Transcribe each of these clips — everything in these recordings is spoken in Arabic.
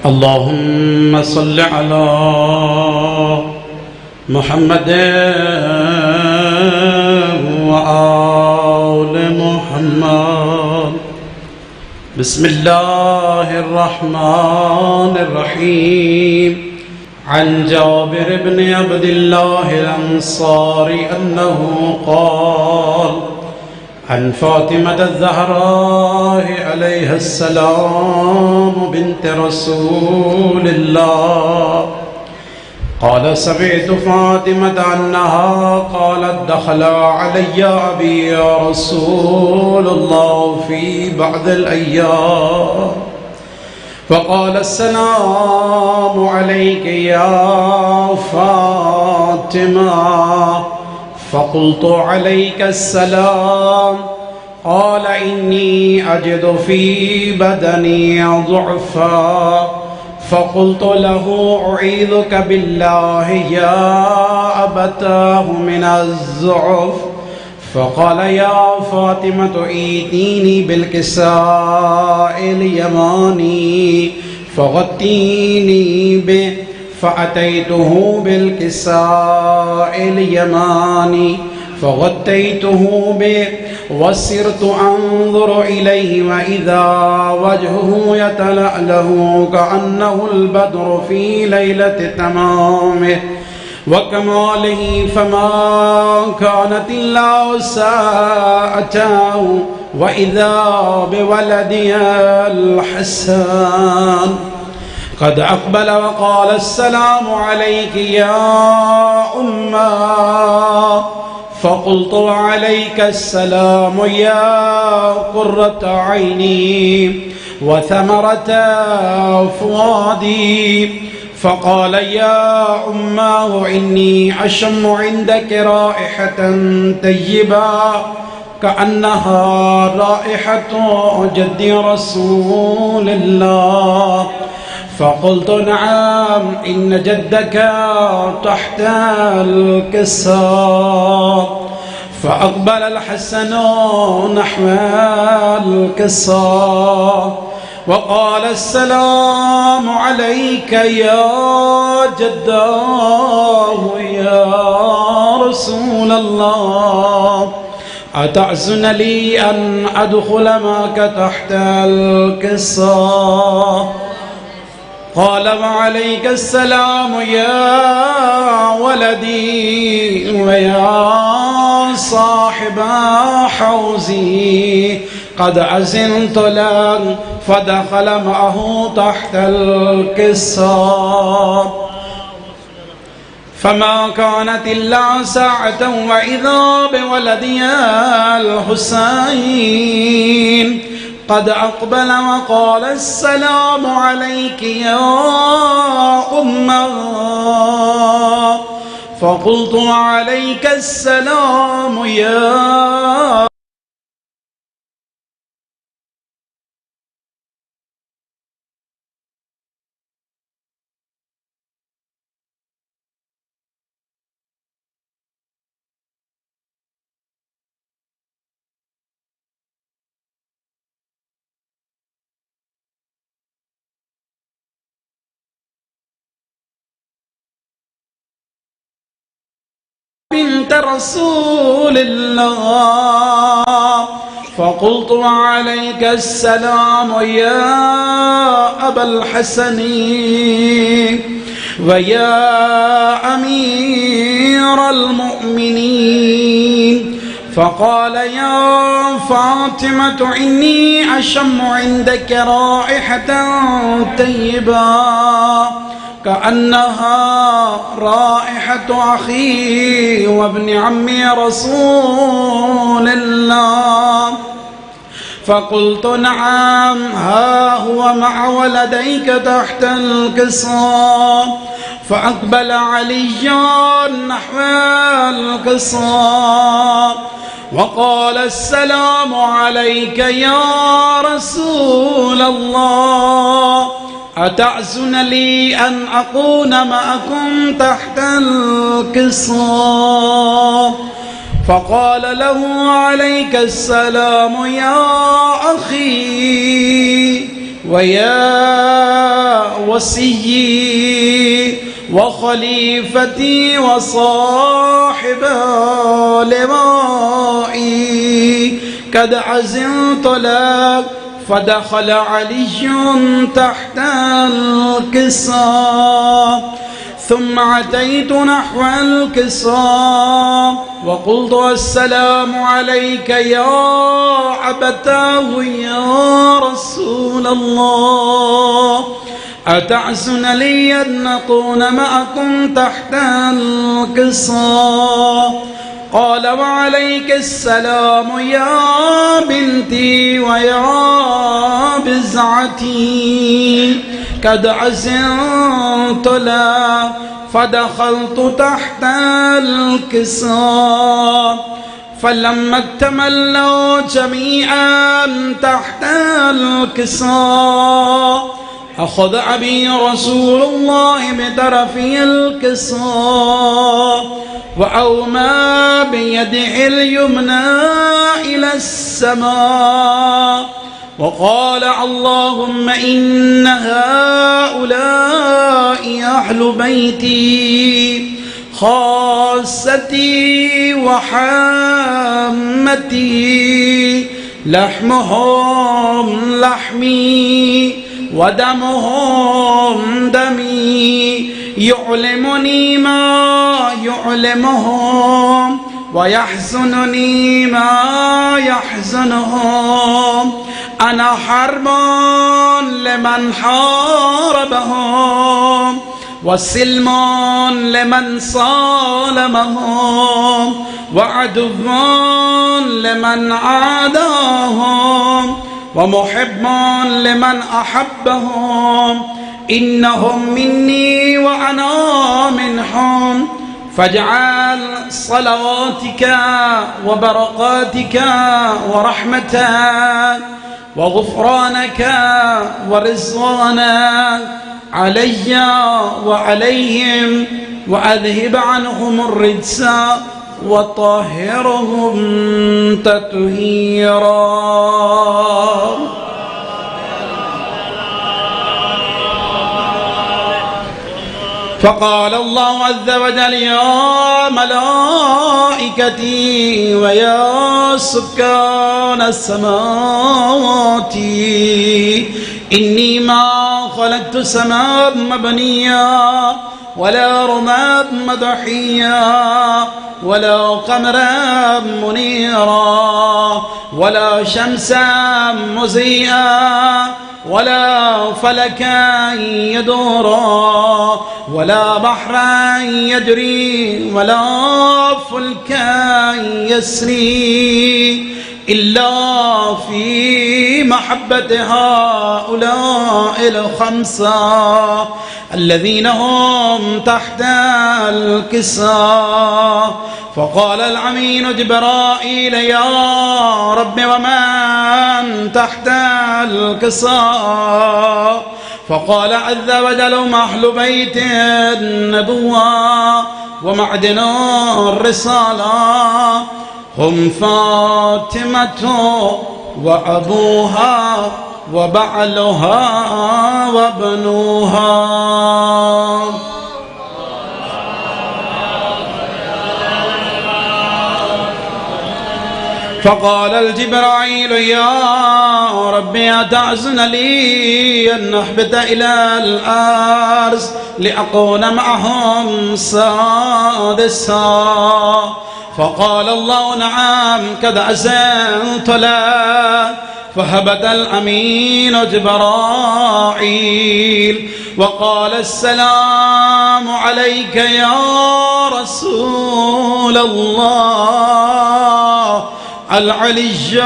اللهم صل على محمد وآل محمد. بسم الله الرحمن الرحيم. عن جابر بن عبد الله الأنصاري أنه قال: عن فاطمة الزهراء عليها السلام بنت رسول الله قال: سمعت فاطمة أنها قالت: دخل علي أبي يا رسول الله في بعض الأيام فقال: السلام عليك يا فاطمة. فقلت: عليك السلام. قال: إني أجد في بدني ضعفا. فقلت له: أعيذك بالله يا أبتاه من الضعف. فقال: يا فاطمة ائتيني بالكساء اليماني فغطيني به. فأتيته بالكساء اليماني فغطيته به وسرت أنظر إليه وإذا وجهه يتلألأ كأنه البدر في ليلة تمامه وكماله. فما كانت إلا ساعته وإذا بولدي الحسن قد أقبل وقال: السلام عليك يا أمه. فقلت: وعليك السلام يا قرة عيني وثمرة فؤادي. فقال: يا أمه إني أشم عندك رائحة طيبة كأنها رائحة جد رسول الله. فقلت: نعم، إن جدك تحت الكساء. فأقبل الحسن نحو الكساء وقال: السلام عليك يا جداه يا رسول الله. أتأذن لي أن أدخل معك تحت الكساء؟ قال: وعليك السلام يا ولدي ويا صاحب حوزي، قد أذنت له. فدخل معه تحت الكساء فما كانت إلا ساعة وإذا بولدي الحسين قد أقبل وقال: السلام عليك يا أمه. فقلت: عليك السلام يا بنت رسول الله. فقلت: وعليك السلام يا أبا الحسن ويا أمير المؤمنين. فقال: يا فاطمة إني أشم عندك رائحة طيبة كأنها رائحة أخي وابن عمي رسول الله. فقلت: نعم، ها هو مع ولديك تحت الكساء. فأقبل علي نحو الكساء وقال: السلام عليك يا رسول الله. أتأذن لي أن أكون معكم تحت الكساء؟ فقال له: عليك السلام يا أخي ويا وصيي وخليفتي وصاحب لوائي قد عزمت لك فدخل علي تحت الكساء ثم أتيت نحو الكساء وقلت السلام عليك يا أبتاه يا رسول الله أتحسن لي أن أكون معكم تحت الكساء قال وعليك السلام يا بنتي ويا بزعتي قد عزمت لك فدخلت تحت الكساء فلما اكتملوا جميعا تحت الكساء أخذ أبي رسول الله بطرف الكساء وأومى بيده اليمنى إلى السماء وقال اللهم إن هؤلاء أهل بيتي خاصتي وحامتي لحمهم لحمي ودمهم دمي يعلمني ما يعلمهم ويحزنني ما يحزنهم أنا حرب لمن حاربهم وسلم لمن صالمهم وعدو لمن عاداهم ومحب لمن أحبهم إنهم مني وأنا منهم فاجعل صلواتك وبركاتك ورحمتك وغفرانك ورضوانك علي وعليهم وأذهب عنهم الرجس وطهرهم تطهيرا. فقال الله عز وجل يا ملائكتي ويا سكان السماوات إني ما خلقت سماء مبنيا ولا رماد مضحيا ولا قمرا منيرا ولا شمسا مضيئا ولا فلكا يدورا ولا بحرا يجري ولا فلكا يسري إلا في محبة هؤلاء الخمسة الذين هم تحت الكساء. فقال الأمين جبرائيل يا رب ومن تحت الكساء؟ فقال عز وجل أهل بيت النبوة ومعدن الرسالة هم فاطمة وأبوها وبعلها وابنها. فقال الجبرائيل يا ربي أتأذن لي أن أهبط إلى الأرض لأكون معهم سادسا؟ فقال الله نعم قد أذنت لك. فهبط الأمين جبرائيل وقال السلام عليك يا رسول الله العلي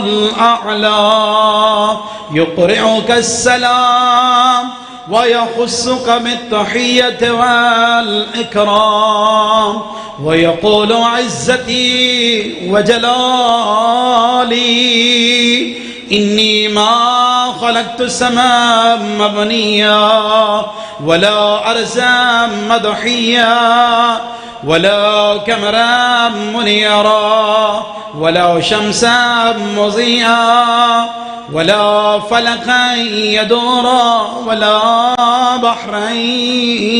الأعلى يقرئك السلام ويخصك بالتحية والإكرام ويقول عزتي وجلالي إني ما خلقت السماء مبنيا ولا أرزا مضحيا ولا كمرا منيرا ولا شمسا مضيئا ولا فلكا يدور ولا بحرا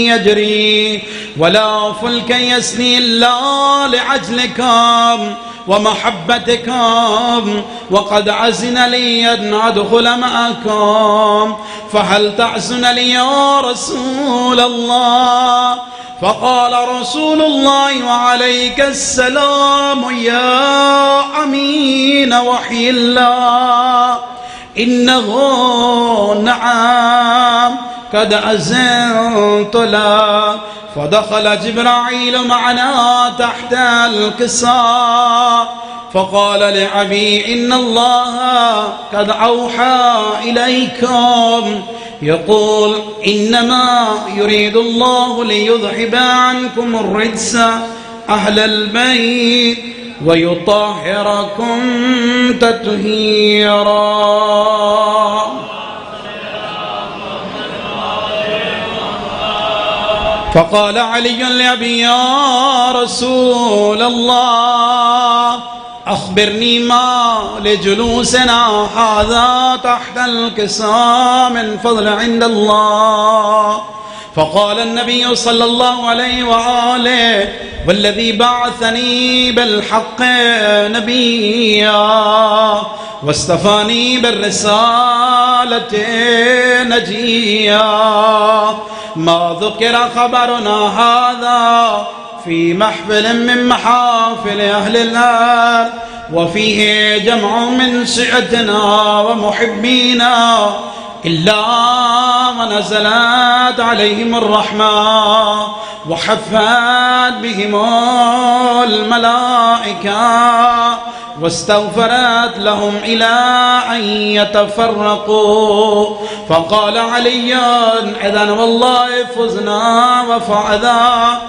يجري ولا فلكا يسري إلا لعجلكم ومحبتكم، وقد عزن لي أن أدخل معكم، فهل تعزن لي يا رسول الله؟ فقال رسول الله وعليك السلام يا أمين وحي الله، إنه نعم قد أذنت لك. فدخل جبرائيل معنا تحت الكساء فقال لأبي إن الله قد أوحى إليكم يقول إنما يريد الله ليذهب عنكم الرجس أهل البيت ويطهركم تطهيرا. فقال علي لأبي يا رسول الله أخبرني ما لجلوسنا هذا تحت الكساء من فضل عند الله. فقال النبي صلى الله عليه وآله والذي بعثني بالحق نبيا واصطفاني بالرسالة نجيا، ما ذكر خبرنا هذا في محفل من محافل أهل الأرض وفيه جمع من شيعتنا ومحبينا إلا ونزلت عليهم الرحمة وحفت بهم الملائكة واستغفرت لهم إلى أن يتفرقوا. فقال علي إذن والله فزنا وفعذا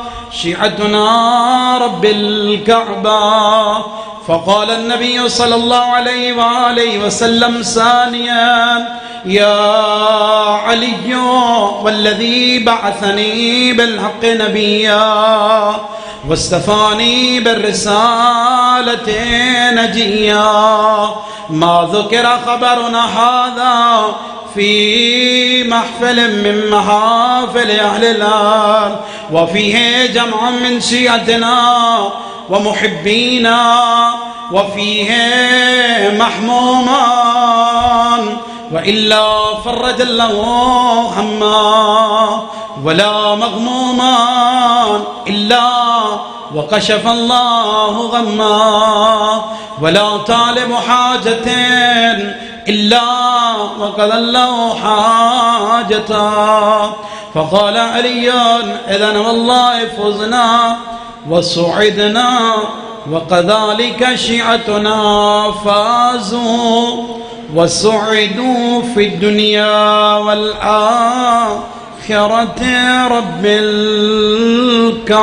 شيعتنا رب الكعبة. فقال النبي صلى الله عليه وآله وسلم ثانيا يا علي والذي بعثني بالحق نبيا واصطفاني بالرسالة نجيا، ما ذكر خبرنا هذا في محفل من محافل أهل الأرض وفيه جمع من شيعتنا ومحبينا وفيه محمومان وإلا فرج الله هما ولا مغموما إلا وكشف الله غما ولا طالب حاجة إلا وقضى الله حاجته. فقال علي إذن والله فزنا وصعدنا وكذلك شيعتنا فازوا وسعدوا في الدنيا والآخرة رب الكعبة.